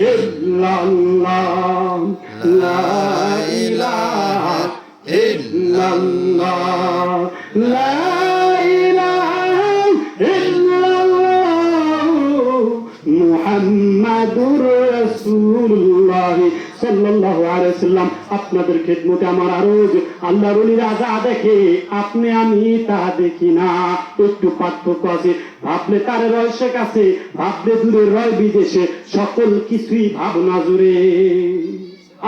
ইল্লাল্লাহ লা ইলাহা ইল্লাল্লাহ লা ইলাহা ইল্লাল্লাহ মুহাম্মাদুর রাসূলুল্লাহ সাল্লাল্লাহু আলাইহি ওয়াসাল্লাম। আপনাদের খিদমতে আমার আরজ আল্লাহর ওলিরা যা দেখে আপনি আমি তা দেখি না, একটু পার্থক্য আছে। ভাবলে তার রয় সে কাছে, ভাবলে দূরে রয় বিদেশে, সকল কিছুই ভাবনা জুড়ে।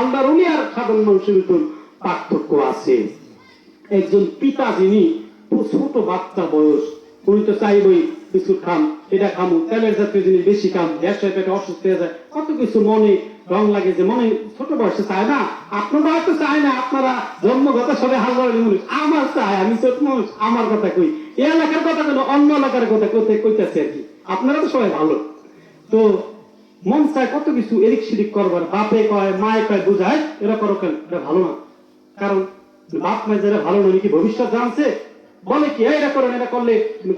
আল্লাহর ওলি আর সাধারণ মানুষের ভিতর পার্থক্য আছে। একজন পিতা যিনি ছোট বাচ্চা বয়স, উনি তো চাইবই কিছু খাম, এটা খামো, তেলের জাতীয় জিনিস বেশি খাম, গ্যাস হয়, পেটে অসুস্থ হয়ে যায়, কত কিছু মনে রং লাগে যে মনে ছোট বয়সে চায় না। আপনারা হয়তো চায় না, আপনারা জন্মগত সবাই হালবাড়ি মানুষ, আমার চায়, আমি ছোট মানুষ, আমার কথা কই, এই এলাকার কথা কেন অন্য এলাকার কথা কইতেছে আর কি। আপনারা তো সবাই ভালো, তো মন চায় কত কিছু এদিক সেদিক করবার, বাপে কয় মায়ে কয় বুঝায় এরা করো কেন, এটা ভালো না। কারণ বাপ মায় যারা ভালো না, কি ভবিষ্যৎ জানছে, বলে কি এটা করেন, এটা করলে তুমি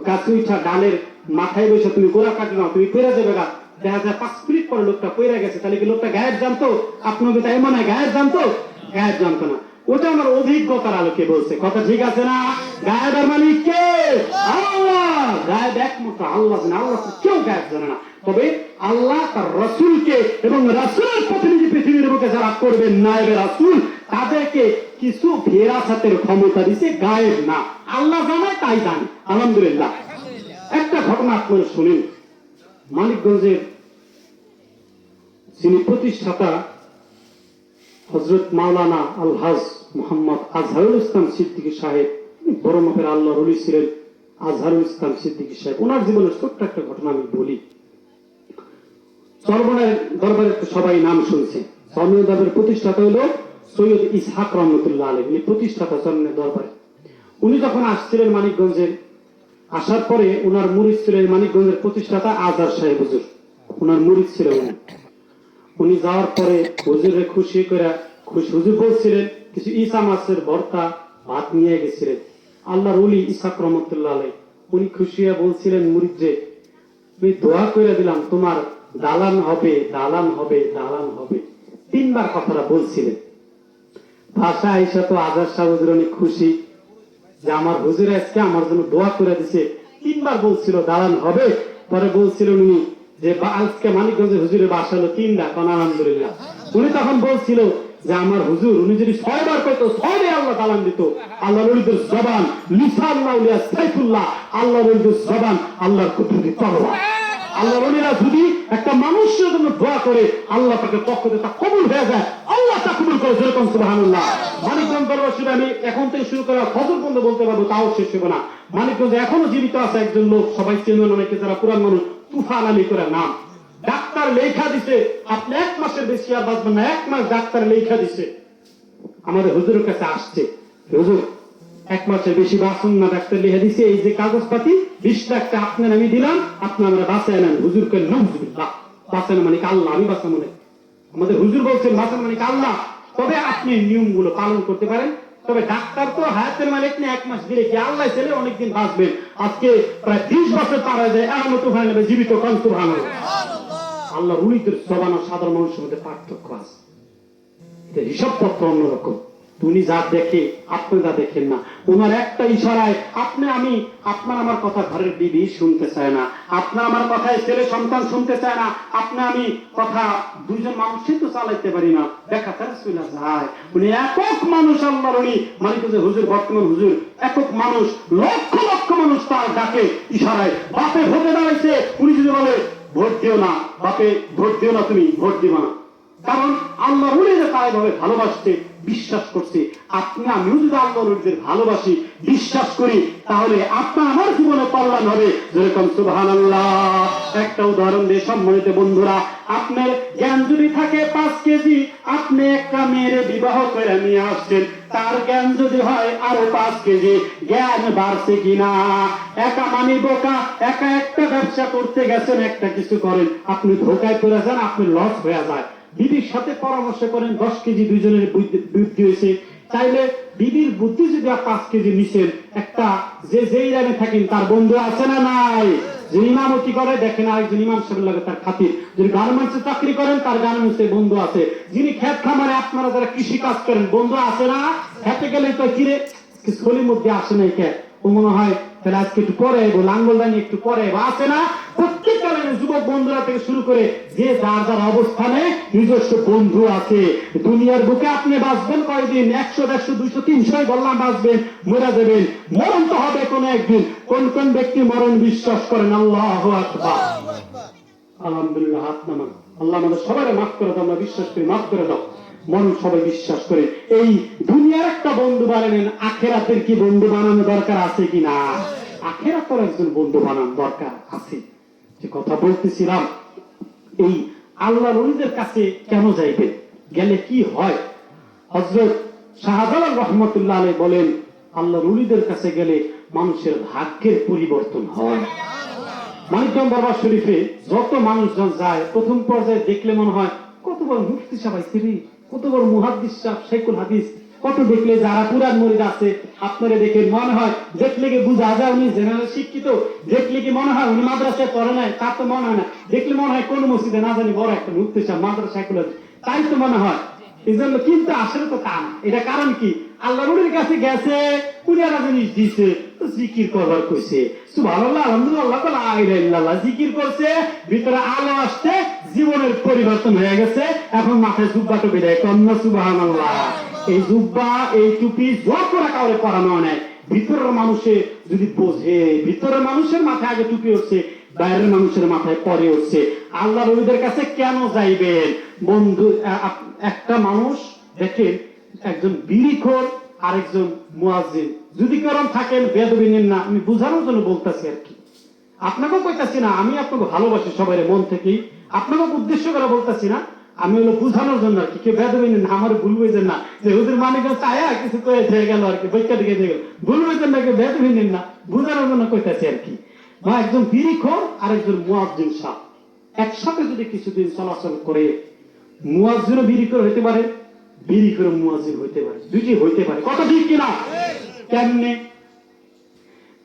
গাছ উঠা ডালের মাথায় বসে তুমি গোড়া কাটে না, তুমি পেরে যাবে গা। দেখা যায় 5 মিনিট পরে লোকটা পড়ে গেছে, তাহলে কি লোকটা গায়েব জানতো? আপনার কথা এমন হয় গায়েব জানতো? গায়েব জানতো না। ওটা আমার অভিজ্ঞতার আলোকে বলছে, কথা ঠিক আছে না? গায়েবের মালিক কে? আল্লাহ। গায়েব একমাত্র আল্লাহ জানে, আল্লাহ কেউ গায়েব জানে না। তবে আল্লাহ তার রাসূলকে এবং রাসূলের প্রতিনিধি পৃথিবীর বুকে যারা করবেন নায়েবে রাসূল, তাদেরকে কিছু ফেরাসাতের ক্ষমতা দিছে, গায়েব না। আল্লাহ জানে, তাই জানে। আলহামদুলিল্লাহ। একটা ঘটনা আপনারা শুনেন। মানিকগঞ্জের যিনি প্রতিষ্ঠাতা হযরত মাওলানা আলহাজ মোহাম্মদ আজহারুল ইসলাম সিদ্দিকী সাহেব, বড় মাপের আল্লাহর ওলি ছিলেন আজহারুল ইসলাম সিদ্দিকী সাহেব। ওনার জীবনের ছোট্ট একটা ঘটনা আমি বলি। চরমনের দরবারে সবাই নাম শুনছে। চরমনের দরবারের প্রতিষ্ঠাতা হলো সৈয়দ ইসহাক রহমতুল্লাহ আলাইহি, উনি প্রতিষ্ঠাতা চরমনের দরবারে। উনি যখন আসছিলেন মানিকগঞ্জে, আসার পরে ওনার মুরিদ ছিলেন মানিকগঞ্জের প্রতিষ্ঠাতা আজহার সাহেব হুজুর, ওনার মুরিদ ছিলেন উনি। উনি যাওয়ার পরে হুজুরে খুশি করে, হুজুর বলছিলেন কিছু ঈসা মাছের ভর্তা ভাত নিয়ে গেছিলেন। আল্লাহর ওলি ইসহাক রহমতুল্লাহ আলাইহি উনি খুশি হয়ে বলছিলেন মুরিদ যে, তুমি দোয়া করে দিলাম তোমার দালান হবে, দালান হবে, দালান হবে। 3 বার কথাটা বলছিলেন। ভাষা আইসা তো আজহার সাহেব হুজুর অনেক খুশি যে আমার হুজুর আজকে আমার জন্য দোয়া করে দিছে। 3 বার বলছিল দালান হবে, পরে বলছিলেন উনি যে আজকে মানিকগঞ্জের হুজুরের বাসা হলো 3টা, কোন আলহামদুলিল্লাহ। উনি তখন বলছিল যে আমার হুজুর, উনি যদি 6 বার কইতো 6 আল্লাহ দালান দিত। আল্লাহর ওলিদের জবান লিসান মাউলিয়া সাইফুল্লাহ, আল্লাহর ওলিদের জবান আল্লাহর কুদরতি তরবার। আল্লাহর ওলিরা যদি একটা মানুষের জন্য দোয়া করে, আল্লাহ তাকে পক্ষ থেকে তা কবুল হয়ে যায়, আল্লাহ তা কবুল করে। যেরকম সুবহানাল্লাহ। মানিকগঞ্জ দরবার শুনে আমি এখন থেকে শুরু করা ফজর পর্যন্ত বলতে পারবো, তাও শেষ হবে না। মানিকগঞ্জে এখনো জীবিত আছে একজন লোক, সবাই চেনেন অনেকে যারা পুরান মানুষ, তুফান আলী করে নাম। ডাক্তার লেখা দিছে আপনি 1 মাসের বেশি আর বাঁচবেন না, 1 মাস ডাক্তার লেখা দিছে। আমাদের হুজুরের কাছে আসছে, হুজুর 1 মাসের বেশি বাঁচুন না, ডাক্তার লিখে দিছে, এই যে কাগজপাতি 20 লাখ টাকা আপনার আমি দিলাম, আপনি আমরা বাঁচায় নেন। হুজুরকে নাউজুবিল্লাহ, বাঁচানো মানে আল্লাহ, আমি বাঁচানো মনে। আমাদের হুজুর বলছেন বাঁচানো মানে আল্লাহ। তবে আপনি নিয়মগুলো পালন করতে পারেন। তবে ডাক্তার তো হায়াতের মালিক না, 1 মাস দিলে কি আল্লাহ ছেলে অনেকদিন বাঁচবেন। আজকে প্রায় 30 বছর পার হয়ে যায়, এখনো তো হয় না জীবিত। কোন সুবহানাল্লাহ। আল্লাহ রুলিদের জবান আর সাধারণ মানুষের মধ্যে পার্থক্য আছে। এটা হিসাবপত্র অন্যরকম। উনি যা দেখে আপনি যা দেখেন না। ওনার একটা ইশারায় আপনি আমি, আপনার আমার কথা ঘরের বিবি শুনতে চায় না, আপনার আমার কথায় ছেলে সন্তান শুনতে চায় না, আপনি আমি কথা দুইজন মানুষই তো চালাইতে পারি না, দেখা তার চলে যায়। উনি একক মানুষ, আল্লাহর ওলি মানিকগঞ্জের হুজুর, বর্তমান হুজুর একক মানুষ, লক্ষ লক্ষ মানুষ তার ডাকে ইশারায়। বাপে ভোটে দাঁড়াইছে, উনি যদি বলে ভোট দিও না, বাপে ভোট দিও না, তুমি ভোট দিবা না, কারণ আল্লাহ ওলিদের তাই ভাবে ভালোবাসতে বিশ্বাস করছে। আপনি আমিও যদি আল্লাহ ওলিদের ভালোবাসি বিশ্বাস করি, তাহলে আপনার আমার জীবনে কল্যাণ হবে। যেরকম সুবহানাল্লাহ। একটা উদাহরণ দিয়ে সম্মানিত বন্ধুরা, আপনার জ্ঞান যদি থাকে 5 কেজি, আপনি একটা মেয়ের বিবাহ করে নিয়ে আসছেন, তার জ্ঞান যদি হয় আরো 5 কেজি, জ্ঞান বাড়ছে কিনা? একা মানি বোকা, একা একটা ব্যবসা করতে গেছেন, একটা কিছু করেন, আপনি ধোকায় পড়ে যান, আপনি লস হয়ে যায়। বিবির সাথে পরামর্শ করেন, 10 কেজি দুইজনের বুদ্ধি হয়েছে, চাইলে বিবির বুদ্ধি যদি 5 কেজি নিছেন, একটা যে যেই রানে থাকেন তার বন্ধু আছে না নাই? যে ইমামতি করে দেখেন আরেকজন ইমাম সাহেবের লাগে তার খাতির, যিনি গার্মেন্টসে চাকরি করেন তার গার্মেন্টসে বন্ধু আছে, যিনি ক্ষেত খামারে আপনারা যারা কৃষি কাজ করেন বন্ধু আছে না? খেতে গেলে তো কিরে শরীর মধ্যে আসে নাই কে, ও মনে হয় তাহলে আজকে একটু পরে লাঙ্গল দানি একটু পরে আছে না? প্রত্যেক কারণে যুবক বন্ধুরা থেকে শুরু করে যে যার যার অবস্থানে নিজস্ব বন্ধু আছে। দুনিয়ার বুকে আপনি বাঁচবেন কয়দিন? 100, 150, 200, 300 বললাম বাঁচবেন, মরে যাবেন, মরণ তো হবে কোনো একদিন। কোন কোন ব্যক্তি মরণ বিশ্বাস করেন? আল্লাহু আকবার। আলহামদুলিল্লাহ, হাত নামান। আল্লাহ আমাদের সবাই মাফ করে দাও, আমরা বিশ্বাস করি, মাফ করে দাও। মরণ সবাই বিশ্বাস করে। এই দুনিয়ার একটা বন্ধু বানালেন, আখেরাতের কি বন্ধু বানানো দরকার আছে কিনা? আখেরাতের একজন বন্ধু বানানো দরকার আছে। যে কথা বলতেছিলাম, এই আল্লাহর ওলিদের কাছে কেন যাইবেন, গেলে কি হয়? হযরত শাহজালাল রাহমাতুল্লাহ আলাইহি বলেন, আল্লাহর ওলিদের কাছে গেলে মানুষের ভাগ্যের পরিবর্তন হয়। মানিকগঞ্জ দরবার শরীফে যত মানুষজন যায়, প্রথম পর্যায়ে দেখলে মনে হয় কত বড় মুফতি সাহেব আইছে রে, কত বড় মুহাদ্দিস সাহেব, শাইখুল হাদিস, কত দেখলে যারা পুরান মুরিদ আছে আপনারা দেখে মনে হয়, দেখলে কি বুঝা যায় উনি জেনারেল শিক্ষিত, দেখলে কি মনে হয় উনি মাদ্রাসায় পড়ে নাই, তা তো মনে হয় না। দেখলে মনে হয় কোন মসজিদে না জানি বড় একটা মুফতি সাহেব মাদ্রাসা শাইখুল হাদিস, তাই তো মনে হয়। এই জন্য কিন্তু আসলে তো তা না। এটা কারণ কি? আল্লাহর ওলির কাছে গেছে, কুড়িয়ারা জিনিস দিছে, জিকির করবার কইছে, সুবহানাল্লাহ, আলহামদুলিল্লাহ, লা ইলাহা ইল্লাল্লাহ, জিকির করছে, ভিতরে আলো আসছে, জীবনের পরিবর্তন হয়ে গেছে। এখন মাথায় জুব্বা টুপি দেয়, কন্যা সুবহানাল্লাহ। এই জুব্বা, এই টুপি জোর করে কাউরে পরানো নেয়। ভিতরের মানুষে যদি বোঝে, ভিতরের মানুষের মাথায় আগে টুপি উঠছে, বাইরের মানুষের মাথায় পরে উঠছে। আল্লাহর ওলিদের কাছে কেন যাইবেন? বন্ধু, একটা মানুষ দেখেন, একজন বিড়িখোর আরেকজন মুয়াজ্জিন, যদি কারণ থাকেন বেদবি নেন না, আমি বুঝানোর জন্য বলতেছি আর কি। আপনাকেও কইতাছি না, আমি আপনাকে ভালোবাসি সবাই মন থেকেই, আপনাকে উদ্দেশ্য করে বলতেছি না, আমি হলো বুঝানোর জন্য আর কি। কেউ বেদবি নেন না, আমার ভুল বুঝেন না যে হুজুর মানিকগঞ্জ চায়া কিছু কয়ে হয়ে গেল আর কি, বৈকা দিকে দিয়ে গেল, ভুল বুঝেন না, কেউ বেদবি নেন না, বুঝানোর জন্য কইতাছি আর কি। বা একজন বিড়িখোর আরেকজন মুয়াজ্জিন সাহেব একসাথে যদি কিছুদিন চলাচল করে, মুয়াজ্জিনও বিড়িখোর হইতে পারে, বিড়িখোর মুয়াজ্জিন হইতে পারে, দুইটি হইতে পারে। কথা ঠিক কিনা? কেমনে?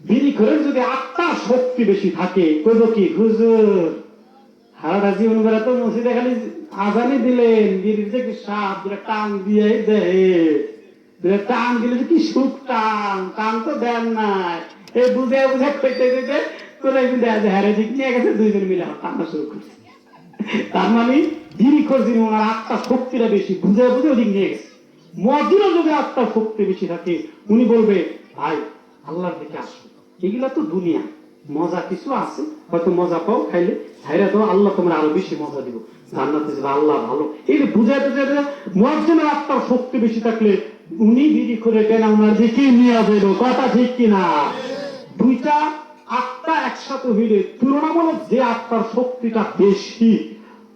বিড়িখোরের যদি আত্মার শক্তি বেশি থাকে, কইব কি, হুজুর সারাটা জীবন বেড়া তো মসজিদে খালি আজানি দিলেন, বিড়ির যে কি সাপ, টান দিয়ে দেয়, টান দিলে যে কি সুখ, টান টান তো দেন নাই, এই বুঝে বুঝে কইতে দিতে কোন একদিন দেখা যায় হ্যারেজিক নিয়ে গেছে, দুইজন মিলে টানা শুরু করছে। তার মানে বিড়িখোর যিনি, ওনার আত্মার শক্তিটা বেশি, বুঝে বুঝে ওদিক নিয়ে গেছে। মুয়াজ্জিনও যদি আত্মার শক্তি বেশি থাকে, উনি বলবে, ভাই আল্লাহর দিকে আসো, এগুলা তো দুনিয়া, মজা কিছু আছে, হয়তো মজা পাও খাইলে, খাইলে তো আল্লাহ তোমার আরো বেশি মজা দিব, জান্নাতে যাবে, আল্লাহ ভালো। এই বুঝাইতে চাইতে মুয়াজ্জিনের আত্মার শক্তি বেশি থাকলে উনি বিড়িখোরের কেনা ওনার দিকে নিয়ে যাইব। কথা ঠিক কিনা? দুইটা আত্মা একসাথে হইলে তুলনামূলক যে আত্মার শক্তিটা বেশি,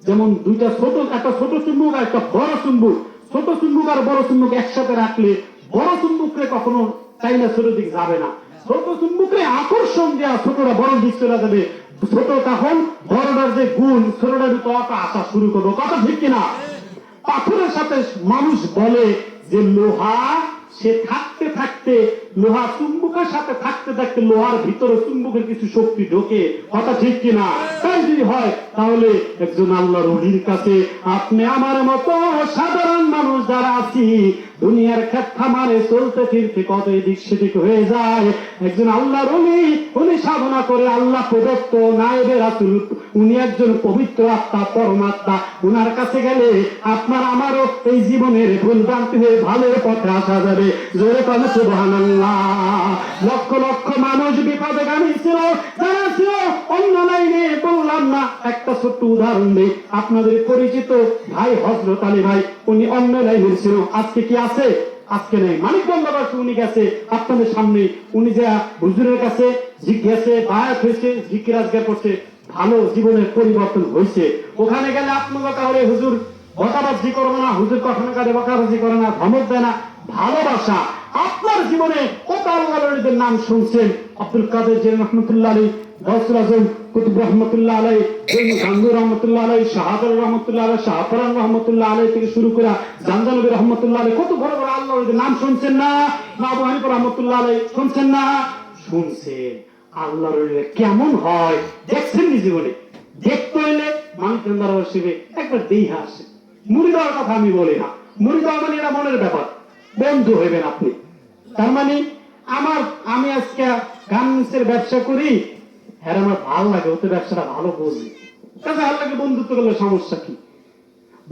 যেমন দুইটা ছোট, একটা ছোট চুম্বক আর একটা বড় চুম্বক, ছোট চুম্বক আর বড় চুম্বক একসাথে রাখলে বড় চুম্বককে কখনো চাইলে ছোট দিক যাবে না, ছোট চুম্বককে আকর্ষণ দেওয়া ছোটটা বড় দিক চলে যাবে, ছোট তখন বড়টার যে গুণ ছোটটার ভিতরে আসা শুরু করবো। কথা ঠিক কিনা? পাথরের সাথে মানুষ বলে যে লোহা সে থাকতে থাকতে, লোহা চুম্বকের সাথে থাকতে থাকতে লোহার ভিতরে চুম্বকের কিছু শক্তি ঢোকে। কথা ঠিক কিনা? তাই যদি হয় তাহলে একজন আল্লাহর ওলির কাছে আপনি আমার মতো সাধারণ মানুষ যারা আছি, দুনিয়ার ক্ষেত্রে মানে চলতে ফিরতে কত এদিক সেদিক হয়ে যায়, একজন আল্লাহর ওলি, উনি সাধনা করে আল্লাহ প্রদত্ত নায়েবে রাসূল, উনি একজন পবিত্র আত্মা, পরমাত্মা, উনার কাছে গেলে আপনার আমারও এই জীবনের ভুল ভ্রান্তি হয়ে ভালোর পথে আসা যাবে। জোরে বলেন সুবহানাল্লাহ। লক্ষ লক্ষ মানুষ বিপদে গামী ছিল, যারা ছিল অন্য লাইনে, বললাম না, একটা ছোট্ট উদাহরণ দেই, আপনাদের পরিচিত ভাই হযরত আলী ভাই, উনি অন্য লাইনের ছিল, আজকে কি আছে? আজকে নেই। মানিকগঞ্জ উনি গেছে আপনাদের সামনে, উনি যা হুজুরের কাছে জিজ্ঞাসে বায়াত হয়েছে, জিকির আজগার করছে, ভালো জীবনের পরিবর্তন হয়েছে। ওখানে গেলে আপনার কাউরে হুজুর বকাবাজি করবে না, হুজুর কখনো কারে বকাবাজি করে না, ধমক দেয় না, ভালোবাসা। আপনার জীবনে কত আল্লাহর নাম শুনছেন, আব্দুল কাদের জিলানী রহমাতুল্লাহ আলাইহি, গাউসুল আজম কুতুব রহমাতুল্লাহ আলাইহি, গাঙ্গুর রহমাতুল্লাহ আলাইহি, শাহাদাত রহমাতুল্লাহ আলাইহি, শাহপরান রহমাতুল্লাহ আলাইহি থেকে শুরু করে জানজানবী রহমাতুল্লাহ আলাইহি, কত বড় বড় আল্লাহর নাম শুনছেন না? আবু হানিফা রহমাতুল্লাহ আলাইহি শুনছেন না? শুনছেন। আল্লাহর ওলি কেমন হয় দেখছেন নি জীবনে? দেখতে হইলে মানিকগঞ্জ দরবার শিবে একবার দেইহা আসে। মুড়ি দেওয়ার কথা আমি বলি না, মুড়ি দেওয়া মানে এটা মনের ব্যাপার, বন্ধু হইবেন আপনি। তার মানে আমি আজকে গার্মেন্টসের ব্যবসা করি, হ্যাঁ আমার ভালো লাগে, ওতে ব্যবসাটা ভালো বুঝি, কাছে ভালো লাগে, বন্ধুত্ব করলে সমস্যা কি?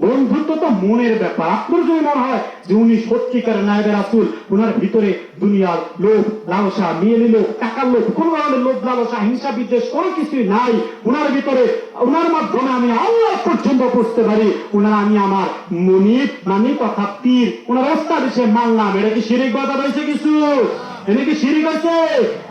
বন্ধুত্ব তো মনের ব্যাপার। আপনার যদি মনে হয় যে উনি সত্যিকার নায়েবে রাসূল, ওনার ভিতরে দুনিয়ার লোভ লালসা, মেয়েলি লোভ, টাকার লোভ, কোন ধরনের লোভ লালসা, হিংসা বিদ্বেষ কোনো কিছুই নাই ওনার ভিতরে, ওনার মাধ্যমে আমি আল্লাহ পর্যন্ত বুঝতে পারি, ওনার আমি আমার মনিব মানি তথা পীর, ওনার রাস্তা দিছে মানলাম, এটা কি শিরিক বাধা রয়েছে কিছু? এটা কি শিরিক হয়েছে?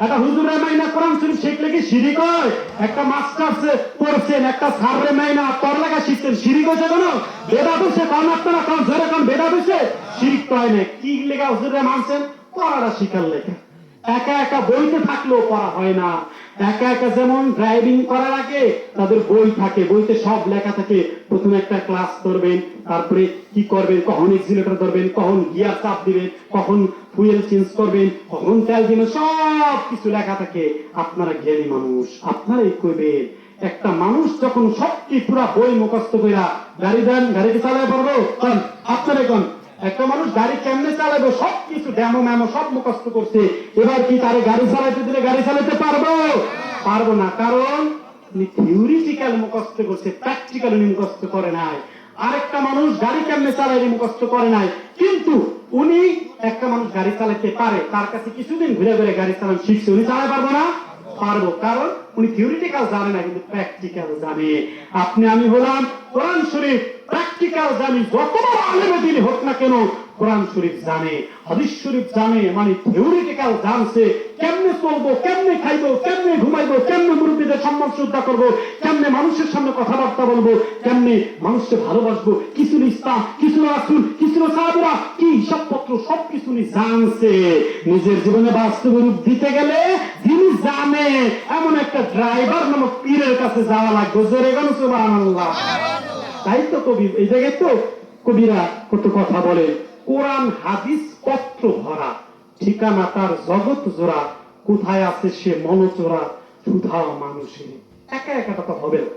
একটা হুজুরের মাইনা কোরআন শরীফ শিখলে কি শিরিক হয়? একটা মাস্টার্স পড়ছেন, একটা স্যারের মাইনা পড়ালেখা শিখছেন, শিরিক হয়েছে কোনো? বেদাত হয়েছে? কারণ আপনারা কারণ জোরে কারণ বেদাত হয়েছে? শিরিক তো হয় না। কি লেখা হুজুরে মানছেন? পড়াটা শিখার লেখা। একা একা বইতে থাকলেও পড়া হয় না। একা একা যেমন ড্রাইভিং করার আগে তাদের বই থাকে, বইতে সব লেখা থাকে, প্রথমে একটা ক্লাস করবেন, তারপরে কি করবেন, কখন এক্সিলেটর ধরবেন, কখন গিয়ার চাপ দিবেন, কখন ফুয়েল চেঞ্জ করবেন, কখন তেল দিবেন, সব কিছু লেখা থাকে। আপনারা জ্ঞানী মানুষ, আপনারাই করবেন। একটা মানুষ যখন সবকি পুরা বই মুখস্থ কইরা গাড়ি দেন, গাড়িকে চালায় পারবো? আপনারা কোন একটা মানুষ গাড়ি কেমনে চালাবে সবকিছু ড্যামো ম্যামো সব মুখস্থ করছে, এবার কি তারে গাড়ি চালাইতে দিলে গাড়ি চালাতে পারবো? পারবো না, কারণ উনি থিওরিটিক্যাল মুখস্থ করছে, প্র্যাকটিক্যাল উনি মুখস্থ করে নাই। আরেকটা মানুষ গাড়ি কেমনে চালাইলে মুখস্থ করে নাই, কিন্তু উনি একটা মানুষ গাড়ি চালাতে পারে, তার কাছে কিছুদিন ঘুরে ঘুরে গাড়ি চালানো শিখছে, উনি চালাই পারবো না? পারবো, কারণ উনি থিওরিটিক্যাল জানে না, কিন্তু প্র্যাকটিক্যাল জানে। আপনি আমি হলাম কোরআন শরীফ প্র্যাকটিক্যাল জানি, যত বড় আলেম দিন হোক না কেন কোরআন শরীফ জানে, হাদিস শরীফ জানে, মানে থিওরিটিক্যাল জানছে কেমনে চলবো, কেমনে খাইবো, কেমনে ঘুমাইবো, কেমনে মুরব্বীদের সম্মান শ্রদ্ধা করবো, কেমনে মানুষের সামনে কথাবার্তা বলবো, কেমনে মানুষকে ভালোবাসবো, কিছু ইসলাম, কিছু রাসূল, কিছু সাহাবীরা কি হিসাবপত্র সবকিছু জানছে। নিজের জীবনে বাস্তব রূপ দিতে গেলে যিনি জানে এমন একটা ড্রাইভার নামক পীরের কাছে যাওয়া লাগবে। জোরে গান সুবহানাল্লাহ। তাই তো কবি এই জায়গায় তো কবিরা কত কথা বলে, কোরআন হাদিস পত্র ভরা, ঠিকানা তার জগৎ জোড়া, কোথায় আছে সে মনোচোরা, সুধাও মানুষের। একা একা তো হবে না,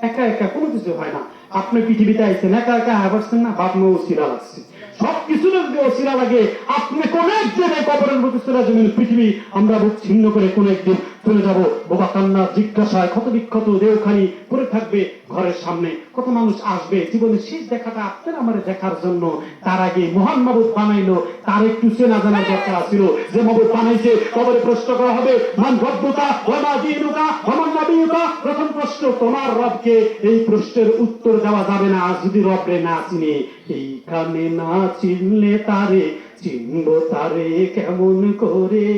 একা একা কোনো কিছু হয় না। আপনি পৃথিবীতে আইছেন একা একা পারছেন না, বাপ মা ওসিলা লাগছে, সবকিছু যদি ওসিলা লাগে, আপনি কোন একদিন কবরের মধ্যে চলে যাবেন, পৃথিবী আমরা বুক ছিন্ন করে কোন একদিন চলে যাব। বোবা কান্না জিজ্ঞাসায় ক্ষত বিক্ষত দেহখানি পড়ে থাকবে ঘরের সামনে, কত মানুষ আসবে জীবনের শেষ দেখাটা আপনার আমার দেখার জন্য। তার আগে মহান মাবুদ বানাইলো, তার একটু চেনা জানার দরকার ছিল। যে মাবুদ বানাইছে কবরে প্রশ্ন করা হবে, মান রব্বুকা ওয়া মা দীনুকা ওয়া মান নাবিয়ুকা। প্রথম প্রশ্ন তোমার রবকে, এই প্রশ্নের উত্তর দেওয়া যাবে না যদি রবরে না চিনি। এইখানে না চিনলে তারে চিনব তারে কেমন করে,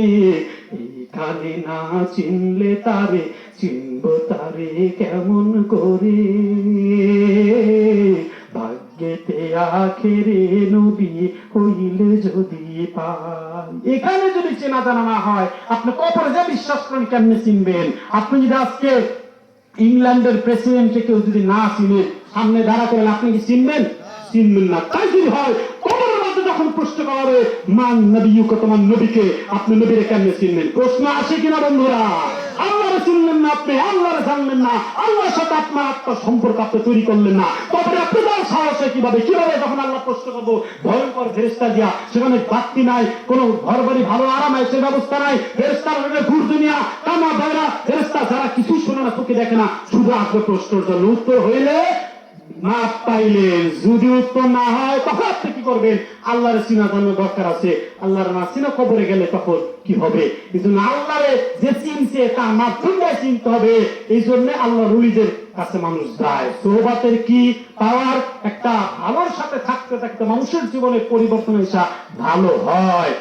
এইখানে না চিনলে তারে চিনব তারে কেমন করে। ভাগ্যেতে আখেরে নবী হইলে যদি পাই। এখানে যদি চেনা জানা না হয়, আপনি কবরে যা বিশ্বাস করেন কেমনে চিনবেন? আপনি যদি আজকে ইংল্যান্ডের প্রেসিডেন্টকে কেউ যদি না চিনে সামনে দাঁড়া করেন, আপনি কি চিনবেন? চিনবেন না। তাই যদি হয় কবরের মধ্যে যখন প্রশ্ন করা হবে মান নবিয়ুকা, তোমার নবীকে, আপনি নবীরে কেমনে চিনবেন? প্রশ্ন আসে কিনা বন্ধুরা? আল্লাহরে চিনলেন না আপনি, আল্লাহরে জানলেন না, আল্লাহর সাথে আপনার আত্মার সম্পর্ক আপনি তৈরি করলেন না, তবে আপনি তার সাহসে কিভাবে যখন আল্লাহ প্রশ্ন করবো ভয়ঙ্কর ফেরেশতা দিয়া, সেখানে বাতি নাই, কোনো ঘর বাড়ি ভালো আরাম আছে ব্যবস্থা নাই, ফেরেশতার ঘুর দুনিয়া কামা বাইরা ফেরেশতা যারা কিছু শোনে না, চোখে দেখে না, শুধু আসবে প্রশ্নের জন্য। উত্তর হইলে না পাইলেন, যদি উত্তর না হয় তখন আপনি কি করবেন? আল্লাহর চিনা জানার দরকার আছে। আল্লাহর না চিনা কবরে গেলে তখন কি হবে? এই জন্য আল্লাহরে যে চিনছে তার মাধ্যমে চিনতে হবে। এই জন্য আল্লাহ রুলিদের কাছে মানুষ যায়। সোহবাতের কি পাওয়ার, একটা ভালোর সাথে থাকতে থাকতে মানুষের জীবনে পরিবর্তন এসা ভালো হয়।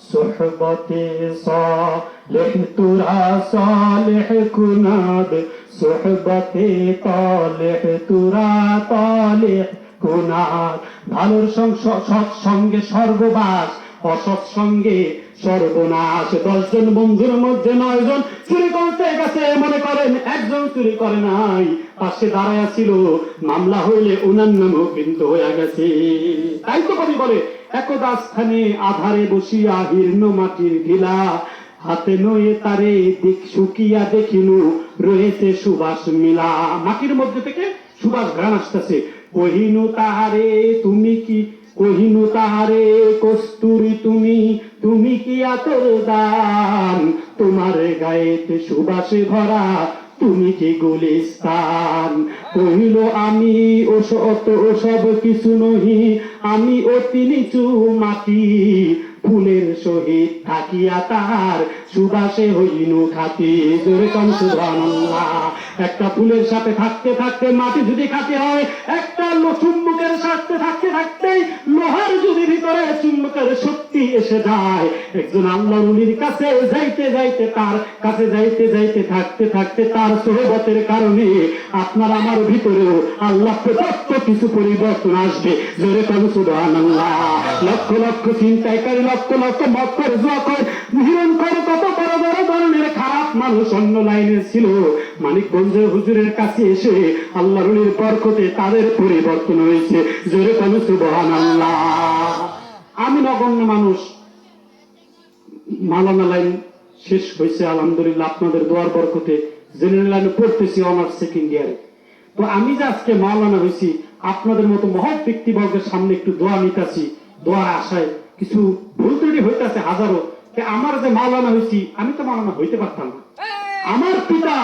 সোহবতে সালেহ তুরা সালেহ কুনাদ, সোহবতে তালেহ তুরা তালেহ কুনাদ। ভালোর সৎসঙ্গে স্বর্গবাস, অসৎসঙ্গে সর্বনাশ। 10 জন বন্ধুর মধ্যে 9 জন চুরি করতে গেছে, মনে করেন একজন চুরি করে নাই, পাশে দাঁড়ায় ছিল, মামলা হইলে ওনার নামও কিন্তু হয়ে গেছে। তাই তো কবি বলে একদা স্থানে আধারে বসিয়া হীর্ণ মাটির ঢিলা, হাতে নয়ে তারে দিক শুকিয়া দেখিনু রয়েছে সুবাস মিলা। মাটির মধ্যে থেকে সুবাস ঘ্রাণ আসতেছে। কহিনু তাহারে তুমি কি, কহিনু তাহারে কস্তুরী তুমি, তুমি কি আতর দান, তোমার গায়েতে সুবাসে ভরা তুমি কি গুলিস্তান। কহিল আমি ওসব কিছু নহি, আমি অতি নিচু মাটি, ফুলের সহিত থাকিয়া তাহার সুবাসে হইনু খাতি। জোরে কোন সুবহানাল্লাহ। একটা ফুলের সাথে থাকতে থাকতে মাটি যদি খাতি হয়, একটা চুম্বকের সাথে থাকতে থাকতে লোহার যদি ভিতরে চুম্বকের শক্তি এসে যায়, একজন আল্লাহর ওলির কাছে যাইতে যাইতে, তার কাছে যাইতে যাইতে থাকতে থাকতে তার সোহবতের কারণে আপনার আমার ভিতরেও আল্লাহ প্রদত্ত কিছু পরিবর্তন আসবে। জোরে কোন সুবহানাল্লাহ। লক্ষ লক্ষ চিন্তাকারী, লক্ষ লক্ষ মক্কর জোয়াকর হিরণ করে কত বড় বড় ধরনের খারাপ মানুষ অন্য লাইনে ছিল, মানিকগঞ্জের হুজুরের কাছে এসে আল্লাহর ওলির বরকতে তাদের পরিবর্তন হয়েছে। জোরে কোন সুবহানাল্লাহ। আমি নগণ্য মানুষ, মাওলানা লাইন শেষ হয়েছে আলহামদুলিল্লাহ আপনাদের দোয়ার বরকতে, জেনারেল লাইনে পড়তেছি অনার্স সেকেন্ড ইয়ারে। তো আমি যে আজকে মাওলানা হয়েছি, আপনাদের মতো মহৎ ব্যক্তিবর্গের সামনে একটু দোয়া নিতেছি, দোয়ার আশায় কিছু ভুল ত্রুটি হইতেছে হাজারো। আমার যে মাওলানা হয়েছি, আমি তো মাওলানা হইতে পারতাম না। আমার পিতা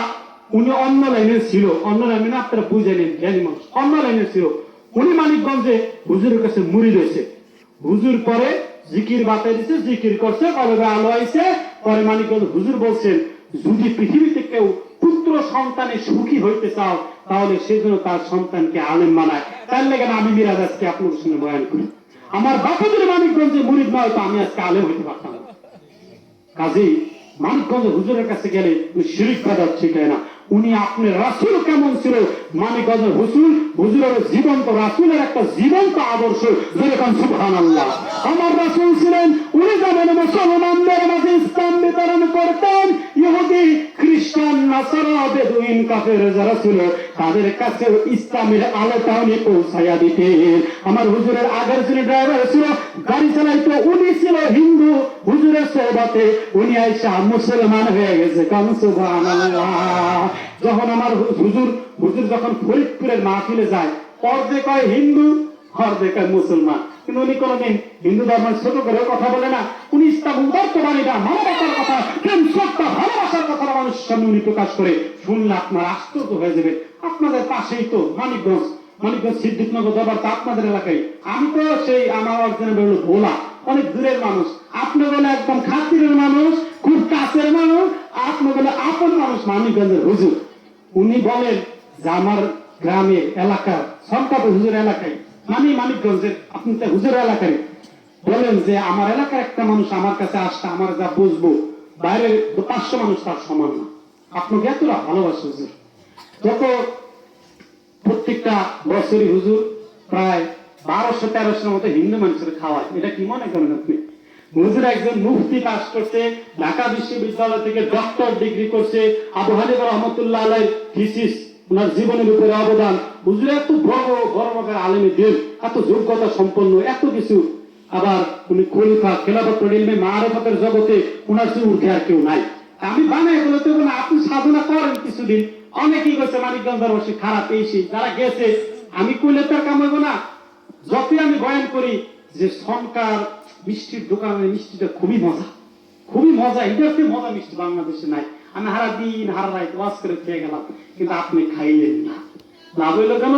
উনি অন্য লাইনে ছিল, অন্য লাইনে আপনারা বুঝেলেন, জ্ঞানী মানুষ, অন্য লাইনে ছিল। উনি মানিকগঞ্জে হুজুরের কাছে মুড়ি রয়েছে, হুজুর পরে জিকির বাতাই দিচ্ছে, জিকির করছে, কলবে আলো আইছে। পরে মানিকগঞ্জ হুজুর বলছেন, যদি পৃথিবীতে কেউ পুত্র সন্তানে সুখী হইতে চাও, তাহলে সেজন্য তার সন্তানকে আলেম বানায়। তার লেগে আমি মিরাজ আজকে আপনাদের সঙ্গে বয়ান করি। আমার বাবা যদি মানিকগঞ্জে মুরিদ নয়, তো আমি আজকে আলেম হইতে পারতাম না। কাজেই মানিকগঞ্জ হুজুরের কাছে গেলে শিরিক বাদাত শিখায় না। উনি আপনার রাসূল কেমন ছিল, মানিকগঞ্জ হুজুরের জীবন্ত রাসূলের একটা জীবন্ত আদর্শ। যেরকম সুবহানাল্লাহ। আমার রাসূল ছিলেন, উনি যেমন মুসলমানদের মাঝে ইসলাম বিতরণ করতেন, ইহুদি খ্রিস্টান নাসারা বেদুইন কাফের যারা ছিল তাদের কাছে ইসলামের আলোটা উনি পৌঁছাইয়া দিতেন। আমার হুজুরের আগের যিনি ড্রাইভার ছিল, গাড়ি চালাইতো, উনি ছিল হিন্দু। হুজুরের সোহবতে উনি আইসা মুসলমান হয়ে গেছে। কাম সুবহানাল্লাহ। যখন আমার হুজুর যখন ফরিদপুরের মাহফিলে যায়, অর্ধেক হয় হিন্দু, অর্ধেক হয় মুসলমান, কিন্তু উনি কোনদিন হিন্দু ধর্মের ছোট করে কথা বলে না। উনি ইসলাম উদারতাবাদীরা, মানবতার কথা, প্রেম শ্রদ্ধা ভালোবাসার কথা মানুষের সামনে উনি প্রকাশ করে। শুনলে আপনার আশ্চর্য হয়ে যাবে। আপনাদের পাশেই তো মানিকগঞ্জ সিদ্দিকনগর দরবার তো আপনাদের এলাকায়। আমি তো সেই আমার অর্জনে বললো ভোলা, অনেক দূরের মানুষ। আপনি বলে একদম খাতিরের মানুষ, খুব কাছের মানুষ, আপনি বলে আপন মানুষ মানিকগঞ্জের হুজুর। উনি বলেন যে আমার গ্রামের এলাকার সরকার হুজুর এলাকায়, মানিকগঞ্জের আপনি তো হুজুর এলাকায়, বলেন যে আমার এলাকার একটা মানুষ আমার কাছে আসতে, আমার যা বুঝবো বাইরের 500 মানুষ তার সমান না। আপনাকে এতটা ভালোবাসে হুজুর। যত প্রত্যেকটা বছরই হুজুর প্রায় 1200-1300 মতো হিন্দু মানুষের খাওয়ায়। এটা কি মনে করেন আপনি? হুজুর একজন মুফতি পাস করছে, ঢাকা বিশ্ববিদ্যালয় থেকে ডক্টর ডিগ্রি করছে, আবু হানিফা রহমতুল্লাহ আলাইহির থিসিস, ওনার জীবনের উপরে অবদান। হুজুর এত বড় বড় আলেমী দিন, এত যোগ্যতা সম্পন্ন, এত কিছু। আবার উনি খলিফা, খেলাফত ইলমে মারিফতের জগতে ওনার চেয়ে উঠে আর কেউ নাই। আমি বানাই বলতে না, আপনি সাধনা করেন কিছুদিন। অনেকেই গেছে মানিকগঞ্জ দরবারে খারাপ এই সেই, যারা গেছে আমি কইলে তার কাম হইব না। যতই আমি বয়ান করি যে সরকার মিষ্টির দোকানের মিষ্টিটা খুবই মজা, খুবই মজা, এটাতে মজা মিষ্টি বাংলাদেশে নাই। আমি হারা দিন হারা রাত ওয়াজ করে খেয়ে গেলাম, কিন্তু আপনি খাইলেন না। লাভ হইলো কেন?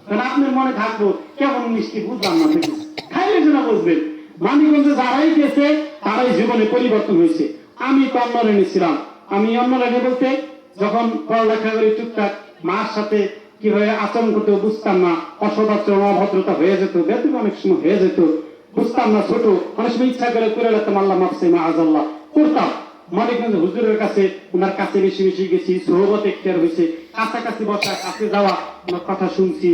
কারণ আপনার মনে থাকবো কেমন মিষ্টি বুঝলাম না, খাইলে না বুঝবেন। মানিকগঞ্জে যারাই গেছে তারাই জীবনে পরিবর্তন হয়েছে। আমি তো অন্য লাইনে ছিলাম। আমি অন্য লাইনে বলতে যখন পড়ালেখা করি টুকটাক মার সাথে কিভাবে আচরণ করতে বুঝতাম না, অসদাচরণ অভদ্রতা হয়ে যেত, বেতন অনেক সময় হয়ে যেত, বুঝতাম না। ছোট অনেক সময় ইচ্ছা করে রাখতাম, আল্লাহ মাফসে মা আজাল্লাহ করতাম। মানিকগঞ্জ হুজুরের কাছে, ওনার কাছে বেশি বেশি গেছি, সোহবত এখতিয়ার হয়েছে, কাছাকাছি বসা, কাছে যাওয়া, ওনার কথা শুনছি,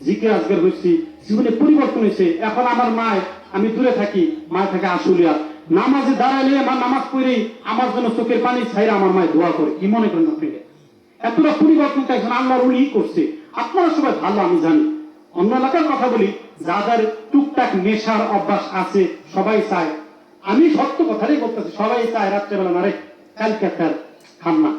জিকির আজগার হয়েছি, জীবনে পরিবর্তন হয়েছে। এখন আমার মায়, আমি দূরে থাকি, মায় থাকে আশুলিয়া, নামাজে দাঁড়াইলে আমার নামাজ পড়েই আমার জন্য চোখের পানি ছাইরা আমার মায় দোয়া করে। কি মনে করেন আপনি? এতটা পরিবর্তন একজন আল্লাহর ওলি করছে। আপনারা সবাই ভালো, আমি জানি। অন্য এলাকার কথা বলি, যাদের টুকটাক টুকটাক নেশার অভ্যাস আছে, সবাই চায়। আমি সত্য কথাই বলতেছি, সবাই চায় রাত্রেবেলা না রে কালকে খান না,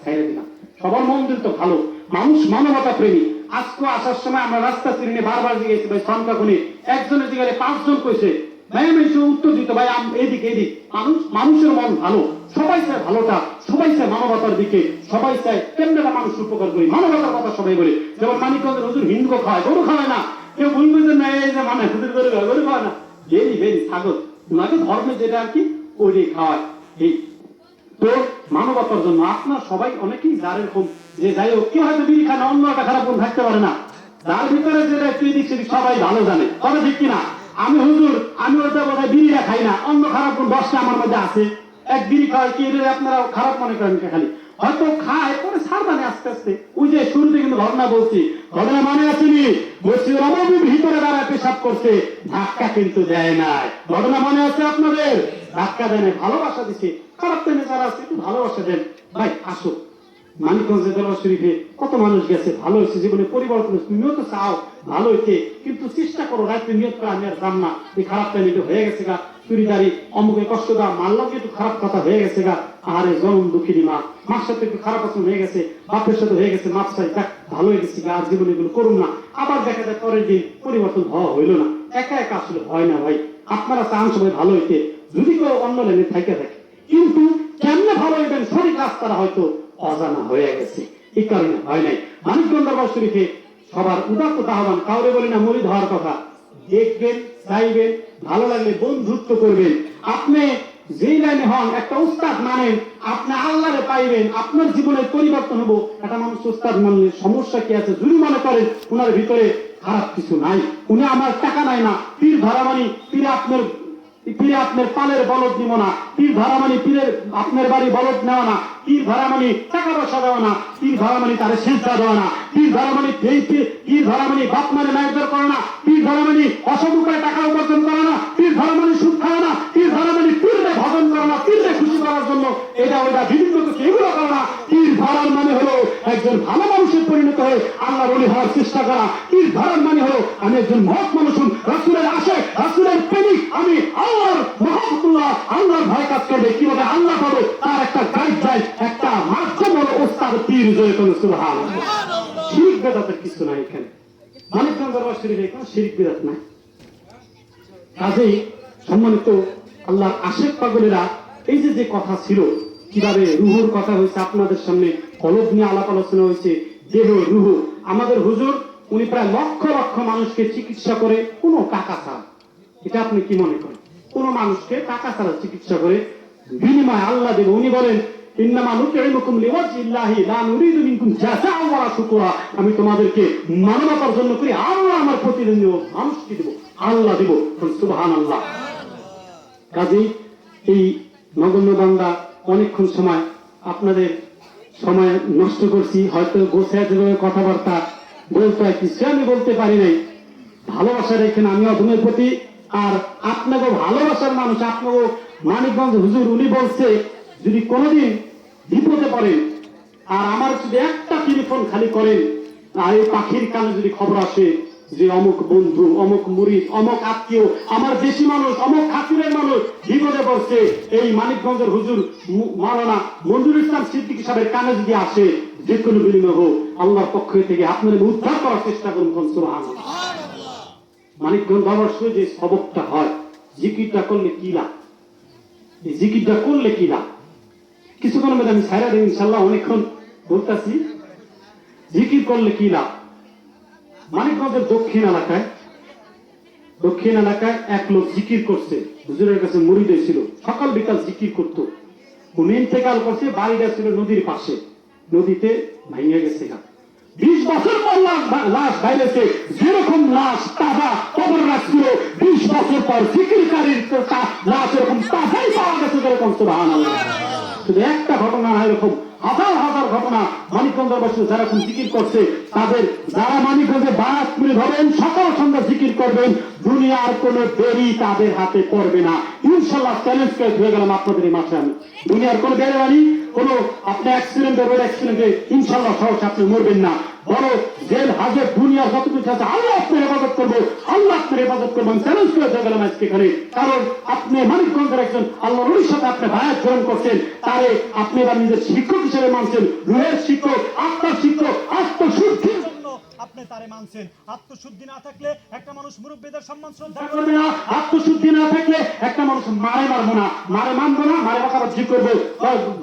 খাইয়ে দিলাম। সবার মন্দির তো ভালো, মানুষ মানবতা প্রেমী। আজকে আসার সময় আমরা রাস্তা চিনে বারবার জিজ্ঞেস ভাই সংখ্যা গুণী, একজনে জিজ্ঞাসা 5 জন কইছে, ভাই আমি উত্তর দিত ভাই এদিকে এদিক। মানুষের মন ভালো, সবাই চায় ভালোটা, সবাই চায় মানবতার দিকে, সবাই চায় কেমনে মানুষ উপকার করি, মানবতার কথা সবাই বলে। যেমন মানিকগঞ্জের হুজুর হিন্দু খাওয়ায়, গরু খাওয়ায় না, কেউ বুঝবেন না এই যে মানে হুজুর গরু খাওয়ায় না, ভেরি ছাগল, ওনাকে ধর্মে যেটা আর কি ওইটাই খাওয়ায়। এই তো মানবতার জন্য আপনার সবাই অনেকেই যার এরকম যে যাই হোক, কেউ হয়তো বিড়ি খায় না, অন্য একটা খারাপ গুণ থাকতে পারে না, যার ভিতরে যেটা একটু এদিক সেদিক সবাই ভালো জানে, তবে ঠিক কিনা? আমি হুজুর, আমি ওইটা বোধহয় বিড়িটা খাই না, অন্য খারাপ গুণ 10টা আমার মধ্যে আছে, এক বিড়ি খাওয়াই কি এটা আপনারা খারাপ মনে করেন খালি? হয়তো খায় পরে সারবানে আস্তে আস্তে। ওই যে শুরুতে কিন্তু ঘটনা বলছি, ঘটনা মানে আসেনি, মসজিদের নববীর ভিতরে দাঁড়ায় পেশাব করছে, ধাক্কা কিন্তু দেয় নাই। ঘটনা মনে আছে আপনাদের? ধাক্কা দেয় নাই, ভালোবাসা দিচ্ছে। খারাপ টাইমে যারা আছে একটু ভালোবাসা দেন। ভাই আসো, মানিকগঞ্জে দরবার শরীফে কত মানুষ গেছে, ভালো হয়েছে, জীবনে পরিবর্তন। তুমিও তো চাও ভালো হইতে, কিন্তু চেষ্টা করো রাত্রে নিয়ত করে আমি আর যাম না, এই খারাপ টাইম একটু হয়ে গেছে গা, চুরিদারি অমুকে কষ্ট দা মারলাম, একটু খারাপ কথা হয়ে গেছে গা, আরে জনম দুঃখিনী মা, মার সাথে একটু খারাপ আচরণ হয়ে গেছে, বাপের সাথে হয়ে গেছে, মাপ চাই, দেখ ভালো হয়ে গেছে গা, আর জীবনে এগুলো করুন না। আবার দেখা যায় পরের দিন পরিবর্তন হওয়া হইলো না। একা একা আসলে হয় না ভাই, আপনারা চান সবাই ভালো হইতে, যদি কেউ অন্য লাইনে থাকে থাকে, কিন্তু কেমনে ভালো হইবেন সঠিক রাস্তাটা হয়তো অজানা হয়ে গেছে, এই কারণে হয় নাই। মানিকগঞ্জ দরবার শরীফে সবার উদাত্ত আহ্বান, কাউরে বলি না মরিদ হওয়ার কথা, দেখবেন, চাইবেন, ভালো লাগলে বন্ধুত্ব করবেন। আপনি যেই লাইনে হন, একটা উস্তাদ মানেন, আপনি আল্লাহরে পাইবেন, আপনার জীবনের পরিবর্তন হবো। একটা মানুষ উস্তাদ মানলে সমস্যা কি আছে? যদি মনে করেন ওনার ভিতরে খারাপ কিছু নাই, উনি আমার টাকা নাই না, পীর ধরা মানি, পীরে আপনার পালের বলদ দিব না, পীর ধরা মানি পীরের আপনার বাড়ি বলদ নেওয়া না, পীর ধরা মানি টাকা পয়সা দেওয়া না, পীর ধরা মানি তারে সেজদা দেওয়া না, পীর ধরা মানি পীর ধরা মানি বাপ মানে মায়ের করে না, পীর ধরা মানি অসৎ উপায়ে টাকা উপার্জন করে না, পীর ধরা মানি সুদ খাওয়া না, পীর ধরা মানি পীররে ভজন করে না, পীররে খুশি করার জন্য এটা ওইটা বিভিন্ন কিছু এগুলো করে না। পীর ধরার মানে হলো একজন ভালো মানুষের পরিণত হয়ে আল্লাহর ওলি হওয়ার চেষ্টা করা। পীর ধরার মানে হলো আমি একজন মহৎ মানুষ, রাসূলের আশিক, রাসূলের প্রেমিক, আমি আল্লাহর মহব্বতুল্লাহ, আল্লাহর ভয় কাজ করবে, কিভাবে আল্লাহ পাবো তার একটা গাইডলাইন, একটা মাধ্যম হলো ওস্তাদ পীর। জয় করুন সুবহানাল্লাহ। শিরক বিদআতের কিছু নাই এখানে, মানিকগঞ্জ দরবার শরীফে কোনো শিরক বিদআত নাই। কাজেই সম্মানিত আল্লাহর আশিক পাগলেরা, এই যে কথা ছিল, কিভাবে রুহুর কথা হয়েছে আপনাদের সামনে, কলব নিয়ে আলাপ আলোচনা হয়েছে, দেহ রুহ। আমাদের হুজুর উনি প্রায় লক্ষ লক্ষ মানুষকে চিকিৎসা করে কোনো টাকা ছাড়া। এটা আপনি কি মনে করেন? কোন মানুষকে টাকা ছাড়া চিকিৎসা করে, বিনিময় আল্লাহ দেব। উনি বলেন ইন্নামা নুতিমুকুম লিওয়াজহিল্লাহি লা নুরিদু মিনকুম জাযাআ ওয়া শুকরা, আমি তোমাদেরকে মানবতার জন্য করি, আল্লাহ আমার প্রতিদান দেব, মানুষকে দেব, আল্লাহ দেব। সুবহানাল্লাহ। কাজেই এই নগণ্য বান্দা অনেকক্ষণ সময় আপনাদের সময় নষ্ট করছি, হয়তো গোছায় যেভাবে কথাবার্তা বলতে হয় কিছু আমি বলতে পারি নাই। ভালোবাসা রেখেন আমি অধমের প্রতি, আর আপনাকে ভালোবাসার মানুষ, আপনাকে মানিকগঞ্জ হুজুর উনি বলছে যদি কোনোদিন বিপদে পড়েন আর আমার যদি একটা টেলিফোন খালি করেন, আর এই পাখির কানে যদি খবর আসে যে অমুক বন্ধু, অমুক মুরিদ, অমুক আত্মীয়, আমার দেশি মানুষ, অমুক খাতিরের মানুষ বিপদে পড়ছে, এই মানিকগঞ্জের হুজুর মাওলানা মঞ্জুর ইসলাম সিদ্দিকী সাহেবের কানে যদি আসে, যে কোনো বিনিময় হোক, আল্লাহর পক্ষ থেকে আপনাদের উদ্ধার করার চেষ্টা করুন। সুবহানাল্লাহ। মানিকগঞ্জ দরবার শরীফে যে সবকটা হয়, জিকিরটা করলে কি লাভ, এই জিকিরটা করলে কি লাভ, কিছুক্ষণ মধ্যে আমি ছাইরা দেব ইনশাআল্লাহ, অনেকক্ষণ বলতেছি জিকির করলে কি লাভ। মানিকগঞ্জের দক্ষিণ এলাকায় এক লোক জিকির করছে, হুজুরের কাছে মুরিদ ছিল, সকাল বিকাল জিকির করতো। উনি ইন্তেকাল করছে, বাড়িটা ছিল নদীর পাশে, নদীতে ভাঙিয়ে গেছে। 20 বছর পর লাশ বাইরেছে, যেরকম লাশ তাজা কবর রাখছিল, 20 বছর পর জিকিরকারীর লাশ এরকম তাজাই পাওয়া গেছে। যেরকম সুবহানাল্লাহ। শুধু একটা ঘটনা না, এরকম হাজার হাজার ঘটনা। মানিকগঞ্জ দরবারে যারা এখন জিকির করছে, তাদের যারা মানিকগঞ্জে বারাত মিল হবেন, সকাল সন্ধ্যা জিকির করবেন, দুনিয়ার কোনো দেরি তাদের হাতে পড়বে না ইনশাআল্লাহ। চ্যালেঞ্জ করে ধরে গেলাম আপনাদের এই মাঠে, আমি দুনিয়ার কোনো বেড়ে বাড়ি, কোনো আপনি অ্যাক্সিডেন্টে রোড অ্যাক্সিডেন্টে ইনশাআল্লাহ সহজ আপনি মরবেন না। বড় জেল হাজত দুনিয়া যত কিছু আছে, আল্লাহ আপনার হেফাজত করবো, আল্লাহ আপনার হেফাজত করবো। আমি চ্যালেঞ্জ করে গেলাম আজকে এখানে, কারণ আপনি মানিকগঞ্জের একজন আল্লাহ নবীর সাথে আপনি ভায়াত গ্রহণ করছেন, তারে আপনি এবার নিজের শিক্ষক হিসেবে মানছেন, রুহের শিক্ষক, আত্মার শিক্ষক, আত্মশুদ্ধির জন্য আপনি তারে মানছেন। আত্মশুদ্ধি না থাকলে একটা মানুষ মুরব্বীদের সম্মান শ্রদ্ধা করবে না, আত্মশুদ্ধি না থাকলে একটা মানুষ মারে মারবো না, মারে মানবো না, মারে বাঁকাবাজি করবো,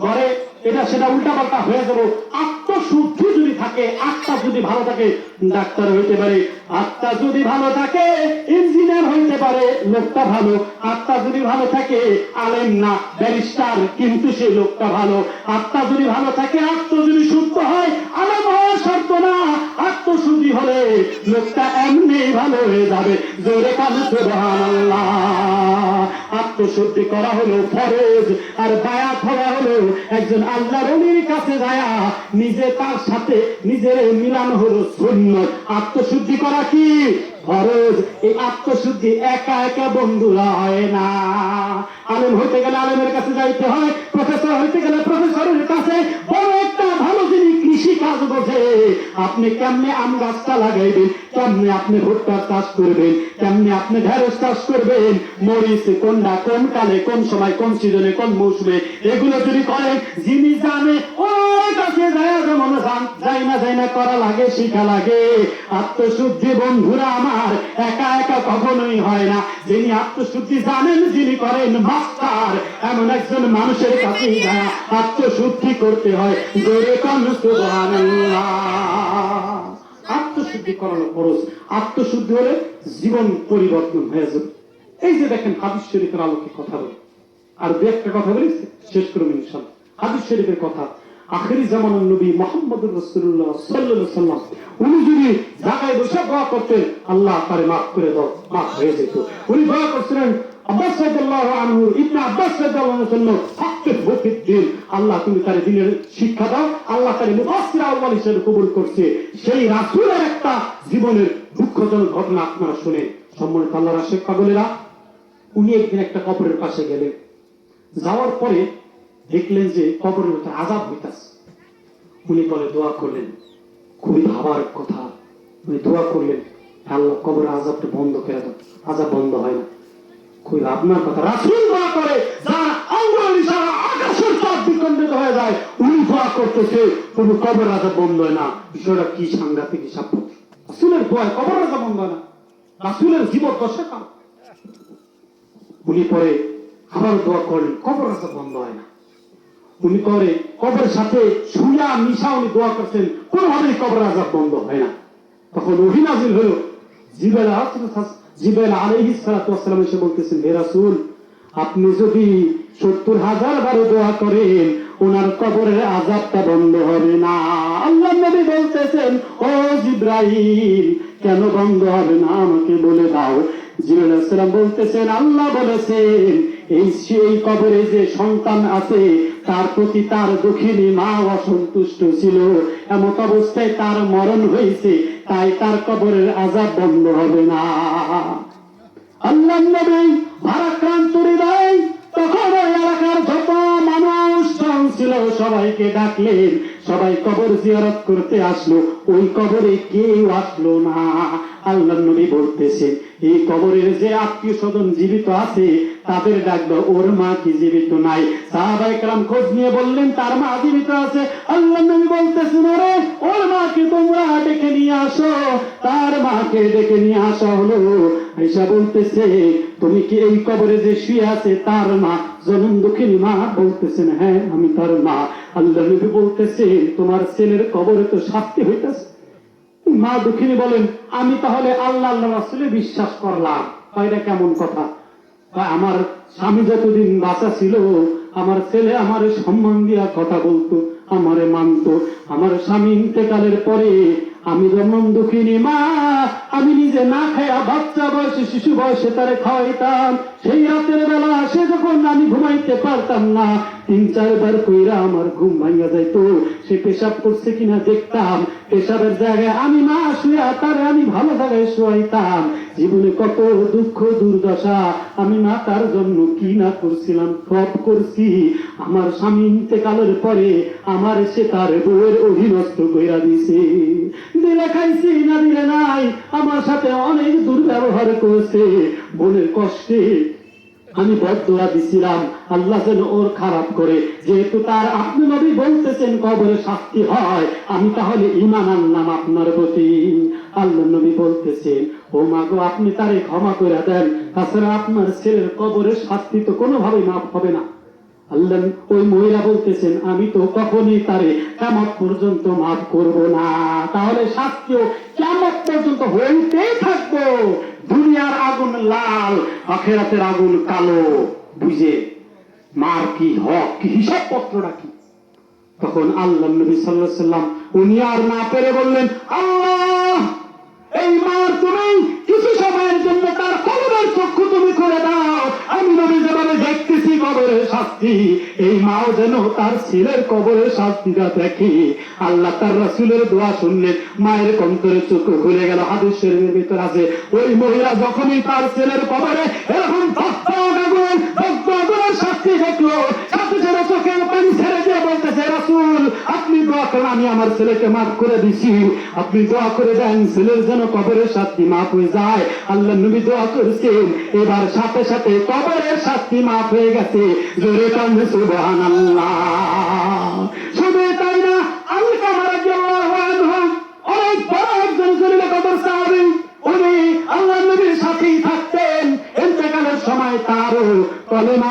ঘরে এটা সেটা উল্টা পাল্টা হয়ে যাবো। আত্মশুদ্ধি যদি থাকে, আত্মা যদি ভালো থাকে, ডাক্তার হইতে পারে, আত্মা যদি ভালো থাকে ইঞ্জিনিয়ার হইতে পারে, লোকটা ভালো। আত্মা যদি ভালো থাকে আলেম না ব্যারিস্টার, কিন্তু সেই লোকটা ভালো। আত্মা যদি ভালো থাকে, আত্ম যদি শুদ্ধ হয়, আলেম হওয়ার শর্ত না, আত্মশুদ্ধি হলে লোকটা এমনি ভালো হয়ে যাবে। জোরে কালু সুবহানাল্লাহ। আত্মশুদ্ধি করা হলো ফরজ, আর বায়াত হওয়া হলো একজন আল্লাহর ওলির কাছে যায় নিজে তার সাথে নিজের মিলান হলো সুন্নাত। আত্মশুদ্ধি করা কি ফরজ। এই আত্মশুদ্ধি একা একা বন্ধুরা হয় না। আলেম হইতে গেলে আলেমের কাছে যাইতে হয়, প্রফেসর হইতে গেলে প্রফেসরের কাছে। বড় একটা ভালো যিনি কৃষি কাজ বোঝে, আপনি কেমনে আম গাছটা লাগাইবেন, কেমনে আপনি ভুট্টা চাষ করবেন, কেমনে আপনি ঢেঁড়স চাষ করবেন, মরিচ কোনটা কোন কালে কোন সময় কোন সিজনে কোন মৌসুমে, এগুলো যদি করেন যিনি জানে ওর কাছে যায়, যেমন যাই না করা লাগে, শিখা লাগে। আত্মশুদ্ধি বন্ধুরা আমার একা একা কখনোই হয় না। যিনি আত্মশুদ্ধি জানেন, যিনি করেন মাস্টার, এমন একজন মানুষের কাছে যায় আত্মশুদ্ধি করতে হয়। জোরে কান সুবহানাল্লাহ। আত্মশুদ্ধি করানো খরচ। আত্মশুদ্ধি হলে জীবন পরিবর্তন হয়ে যাবে। এই যে দেখেন হাদিস শরীফের আলোকে কথা বলি, আর দু একটা কথা বলি শেষ করুন ইনশাআল্লাহ। হাদিস শরীফের কথা, আখিরি জামানার নবী মুহাম্মদুর রাসূলুল্লাহ সাল্লাল্লাহু আলাইহি ওয়াসাল্লাম উনি যদি জায়গায় বসে দোয়া করতেন, আল্লাহ তারে মাফ করে দাও, মাফ হয়ে যেত। উনি দোয়া করছিলেন আব্বাস রাদিয়াল্লাহু আনহু, ইবনে আব্বাস রাদিয়াল্লাহু আনহুর জন্য, ফাক্কিহু ফিদ্দীন, আল্লাহ তুমি তারে দ্বীনের শিক্ষা দাও। আল্লাহ তারে মুফাসসির আউয়াল হিসেবে কবুল করছে। সেই রাসূলের একটা জীবনের দুঃখজনক ঘটনা আপনারা শুনেন। সম্মানিত আল্লাহর আশিক পাগলেরা, উনি একদিন একটা কবরের পাশে গেলেন। যাওয়ার পরে দেখলেন যে কবরের ভিতরে আযাব হইতাছে। উনি বলে দোয়া করলেন, খুবই ভাবার কথা। উনি দোয়া করলেন, আল্লাহ কবরের আযাবটা বন্ধ করে দাও। আযাব বন্ধ হয় না। খুবই ভাবনার কথা। রাসূল দোয়া করে, যার আঙ্গুলের ইশারা আকাশের চাপ বিখণ্ডিত হয়ে যায়, উনি দোয়া করতেছে, কোনো কবরের আযাব বন্ধ হয় না। বিষয়টা কি সাংঘাতিক হিসাব। রাসূলের দোয়ায় কবরের আযাব বন্ধ হয় না, রাসূলের জীবন দশা কাল। উনি পরে আবার দোয়া করলেন, কবরের আযাব বন্ধ হয় না। উনি পরে কবরের সাথে শুয়া মিশা উনি দোয়া করছেন, কোনোভাবেই কবরের আযাব বন্ধ হয় না। তখন ওহী নাযিল হলো। জিবরাইল আলাইহিস সালাতু ওয়াস সালাম এসে বলতেছেন, হে রাসূল, আপনি যদি ৭০,০০০ বার দোয়া করেন, ওনার কবরের আযাবটা বন্ধ হবে না। আল্লাহর নবী বলতেছেন, ও জিবরাইল, কেন বন্ধ হবে না আমাকে বলে দাও। জিবরাইল আলাইহিস সালাম বলতেছেন, আল্লাহ বলেছেন এই কবরে যে সন্তান আছে তার প্রতি তার দুঃখিনী মা অসন্তুষ্ট ছিল, এমত অবস্থায় তার মরণ হয়েছে, তাই তার কবরের আযাব বন্ধ হবে না। আল্লাহর নবী ভারাক্রান্ত হৃদয় তখন ওই এলাকার যত মানুষ ছিল সবাইকে ডাকলেন। সবাই কবর জিয়ারত করতে আসলো, ওই কবরে কেউ আসলো না। আল্লাহর নবী বলতেছেন, এই কবরের যে আত্মীয় স্বজন জীবিত আছে তাদের ডাকলো, ওর মা কি জীবিত নাই? সাহাবায়ে কেরাম খোঁজ নিয়ে বললেন তার মা জীবিত আছে। আল্লাহর নবী বলতেছেন, আরে ওর মাকে তোমরা ডেকে নিয়ে আসো। তার মাকে ডেকে নিয়ে আসা হলো। আয়েশা বলতেছে, তুমি কি এই কবরে যে শুয়ে আছে তার মা? জনম দুঃখিনী মা বলতেছেন, হ্যাঁ আমি তার মা। আল্লাহর নবী বলতেছে, তোমার ছেলের কবরে তো শাস্তি হইতেছে। মা দুঃখিনী বলেন, আমি তাহলে আল্লাহ রাসূলে বিশ্বাস করলাম। এটা কেমন কথা? আমার স্বামী যতদিন বাঁচা ছিল আমার ছেলে আমার সম্মান দিয়া কথা বলতো, আমারে মানতো। আমার স্বামী ইন্তেকালের পরে আমি যেমন দুঃখিনী মা, আমি নিজে না খায়া বাচ্চা বয়সে শিশু বয়সে তারে খাওয়াইতাম। সেই রাতের বেলা সে যখন আমি ঘুমাইতে পারতাম না, 3-4 বার কইরা আমার ঘুম ভাঙা যাইতো। সে পেশাব করছে কিনা দেখতাম, পেশাবের জায়গায় আমি না শুয়া তারে আমি ভালো জায়গায় শোয়াইতাম। জীবনে কত দুঃখ দুর্দশা আমি না তার জন্য কি না করছিলাম, সব করছি। আমার স্বামী ইন্তেকালের পরে আমার সে তার বউয়ের অধীনস্থ কইরা দিছে। দিলে খাইছি না দিলে নাই, আমার সাথে অনেক দুর্ব্যবহার করেছে। বোনের কষ্টে আমি বদদোয়া দিছিলাম আল্লাহ যেন ওর খারাপ করে। যেহেতু তার আপনি নবী বলতেছেন কবরে শাস্তি হয়, আমি তাহলে ঈমান আনলাম আপনার প্রতি। আল্লাহ নবী বলতেছেন, ও মা গো, আপনি তারে ক্ষমা করে দেন, তাছাড়া আপনার ছেলের কবরের শাস্তি তো কোনোভাবেই মাফ হবে না। আল্লাহ ওই মহিলা বলতেছেন, আমি তো কখনই তারে কিয়ামত পর্যন্ত মাফ করব না। তাহলে শাস্তিও কিয়ামত পর্যন্ত হইতেই থাকবো। দুনিয়ার আগুন লাল, আখিরাতের আগুন কালো। বুঝে মার কি হক কি হিসাব পত্রটা কি? তখন আল্লাহ নবী সাল্লাল্লাহু আলাইহি ওয়াসাল্লাম উনি আর না পেরে বললেন, আল্লাহ, এই মার তুমি কিছু সময়ের জন্য তার কবরের চক্ষু তুমি খুলে দাও। আমি নবী যেভাবে দেখতেছি কবরের শাস্তি, এই মাও যেন তার ছেলের কবরের শাস্তিটা দেখে। আল্লাহ তার রাসূলের দোয়া শুনলেন, মায়ের অন্তরের চক্ষু খুলে গেল। হাদিস শরীফের ভিতর আছে, ওই মহিলা যখনই তার ছেলের কবরে এরকম শাস্তি দেখলো, সাথে সাথে চোখের পানি ছেড়ে দিয়ে বলতেছে, রাসূল আপনি দোয়া করেন, আমি আমার ছেলেকে মাফ করে দিছি, আপনি দোয়া করে দেন ছেলের যেন কবরের শাস্তি মাফ হয়ে যায়। আল্লাহ নবী দোয়া করেছেন, এবার সাথে সাথে কবরের শাস্তি মাফ হয়ে গেছে। জোরে কান সুবহানাল্লাহ। শুধু তাই না, আলকামা রাদিয়াল্লাহু আনহু অনেক বড় একজন জলিল কদর সাহাবী, উনি আল্লাহ নবীর সাথেই থাকতেন। ইন্তেকালের সময় তারও কলেমা